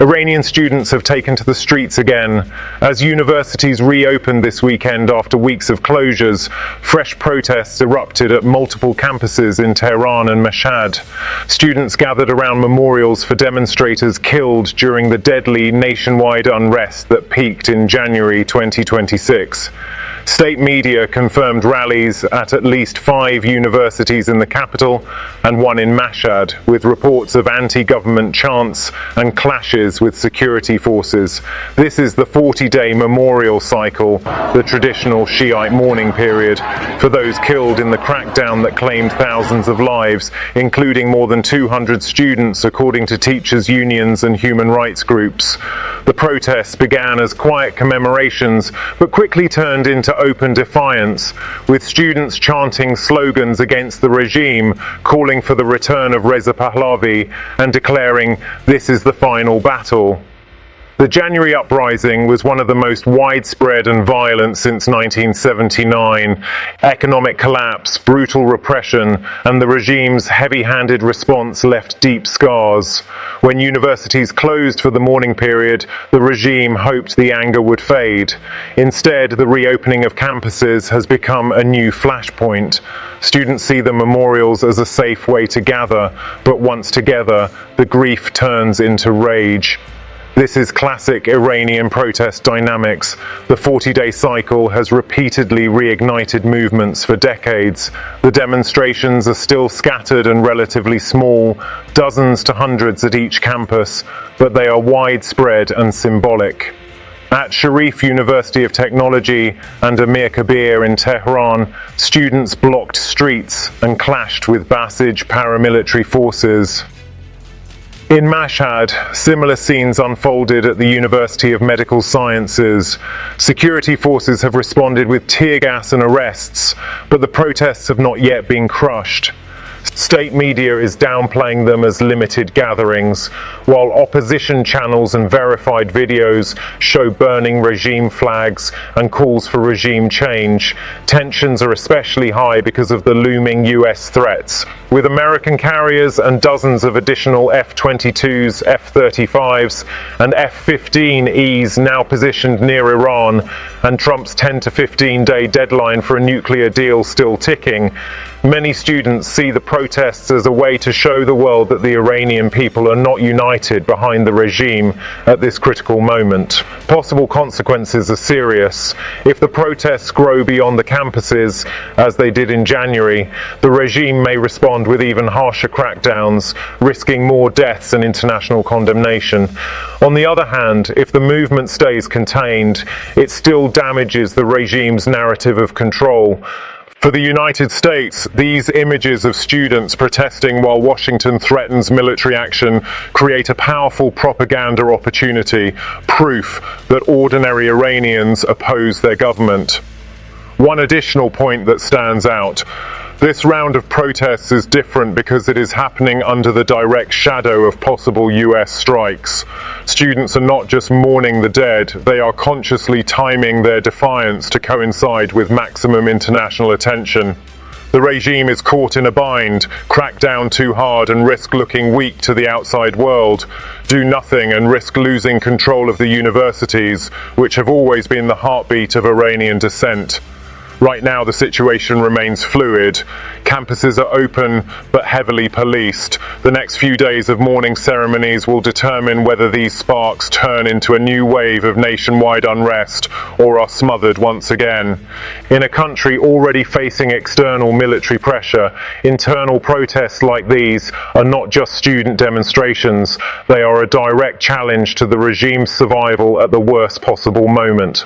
Iranian students have taken to the streets again. As universities reopened this weekend after weeks of closures, fresh protests erupted at multiple campuses in Tehran and Mashhad. Students gathered around memorials for demonstrators killed during the deadly nationwide unrest that peaked in January 2026. State media confirmed rallies at least 5 universities in the capital and one in Mashhad, with reports of anti-government chants and clashes with security forces. This is the 40-day memorial cycle, the traditional Shiite mourning period, for those killed in the crackdown that claimed thousands of lives, including more than 200 students, according to teachers' unions and human rights groups. The protests began as quiet commemorations, but quickly turned into open defiance, with students chanting slogans against the regime, calling for the return of Reza Pahlavi and declaring, "This is the final battle." The January uprising was one of the most widespread and violent since 1979. Economic collapse, brutal repression, and the regime's heavy-handed response left deep scars. When universities closed for the mourning period, the regime hoped the anger would fade. Instead, the reopening of campuses has become a new flashpoint. Students see the memorials as a safe way to gather, but once together, the grief turns into rage. This is classic Iranian protest dynamics. The 40-day cycle has repeatedly reignited movements for decades. The demonstrations are still scattered and relatively small, dozens to hundreds at each campus, but they are widespread and symbolic. At Sharif University of Technology and Amirkabir in Tehran, students blocked streets and clashed with Basij paramilitary forces. In Mashhad, similar scenes unfolded at the University of Medical Sciences. Security forces have responded with tear gas and arrests, but the protests have not yet been crushed. State media is downplaying them as limited gatherings, while opposition channels and verified videos show burning regime flags and calls for regime change. Tensions are especially high because of the looming US threats, with American carriers and dozens of additional F-22s, F-35s, and F-15Es now positioned near Iran, and Trump's 10 to 15-day deadline for a nuclear deal still ticking. Many students see the protests as a way to show the world that the Iranian people are not united behind the regime at this critical moment. Possible consequences are serious. If the protests grow beyond the campuses, as they did in January, the regime may respond with even harsher crackdowns, risking more deaths and international condemnation. On the other hand, if the movement stays contained, it still damages the regime's narrative of control. For the United States, these images of students protesting while Washington threatens military action create a powerful propaganda opportunity, proof that ordinary Iranians oppose their government. One additional point that stands out: this round of protests is different because it is happening under the direct shadow of possible US strikes. Students are not just mourning the dead, they are consciously timing their defiance to coincide with maximum international attention. The regime is caught in a bind: crack down too hard and risk looking weak to the outside world, do nothing and risk losing control of the universities, which have always been the heartbeat of Iranian dissent. Right now, the situation remains fluid. Campuses are open but heavily policed. The next few days of mourning ceremonies will determine whether these sparks turn into a new wave of nationwide unrest or are smothered once again. In a country already facing external military pressure, internal protests like these are not just student demonstrations. They are a direct challenge to the regime's survival at the worst possible moment.